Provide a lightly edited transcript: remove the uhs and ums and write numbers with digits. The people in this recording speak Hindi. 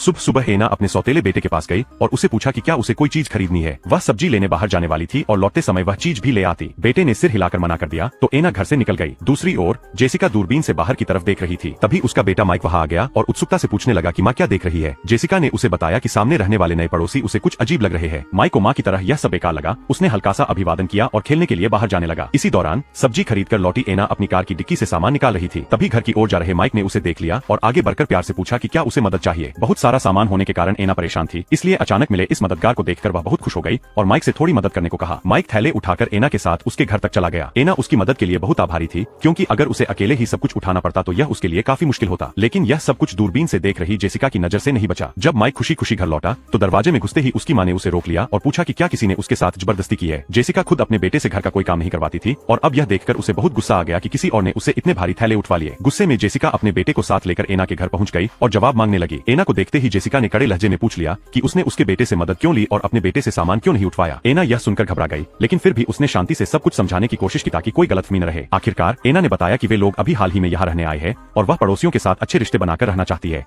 सुबह सुबह एना अपने सौतेले बेटे के पास गई और उसे पूछा कि क्या उसे कोई चीज खरीदनी है। वह सब्जी लेने बाहर जाने वाली थी और लौटते समय वह चीज भी ले आती। बेटे ने सिर हिलाकर मना कर दिया तो एना घर से निकल गई। दूसरी ओर जेसिका दूरबीन से बाहर की तरफ देख रही थी। तभी उसका बेटा माइक वहां आ गया और उत्सुकता से पूछने लगा कि माँ क्या देख रही है। जेसिका ने उसे बताया कि सामने रहने वाले नए पड़ोसी उसे कुछ अजीब लग रहे हैं। माइक को माँ की तरह यह सब बेकार लगा। उसने हल्का सा अभिवादन किया और खेलने के लिए बाहर जाने लगा। इसी दौरान सब्जी खरीद कर लौटी एना अपनी कार की डिक्की से सामान निकाल रही थी। तभी घर की ओर जा रहे माइक ने उसे देख लिया और आगे बढ़कर प्यार से पूछा कि क्या उसे मदद चाहिए। बहुत सारा सामान होने के कारण एना परेशान थी, इसलिए अचानक मिले इस मददगार को देखकर वह बहुत खुश हो गई और माइक से थोड़ी मदद करने को कहा। माइक थैले उठाकर एना के साथ उसके घर तक चला गया। एना उसकी मदद के लिए बहुत आभारी थी, क्योंकि अगर उसे अकेले ही सब कुछ उठाना पड़ता तो यह उसके लिए काफी मुश्किल होता। लेकिन यह सब कुछ दूरबीन से देख रही जेसिका की नजर से नहीं बचा। जब माइक खुशी खुशी घर लौटा तो दरवाजे में घुसते ही उसकी माँ ने उसे रोक लिया और पूछा कि क्या किसी ने उसके साथ जबरदस्ती की है। जेसिका खुद अपने बेटे से घर का कोई काम नहीं करवाती थी और अब यह देखकर उसे बहुत गुस्सा आ गया कि किसी और ने उसे इतने भारी थैले उठवा लिए। गुस्से में जेसिका अपने बेटे को साथ लेकर एना के घर पहुंच गई और जवाब मांगने लगी। एना को देखते ही जेसिका ने कड़े लहजे में पूछ लिया कि उसने उसके बेटे से मदद क्यों ली और अपने बेटे से सामान क्यों नहीं उठवाया। एना यह सुनकर घबरा गई, लेकिन फिर भी उसने शांति से सब कुछ समझाने की कोशिश की ताकि कोई गलतफहमी न रहे। आखिरकार एना ने बताया कि वे लोग अभी हाल ही में यहाँ रहने आए हैं और वह पड़ोसियों के साथ अच्छे रिश्ते बनाकर रहना चाहती है।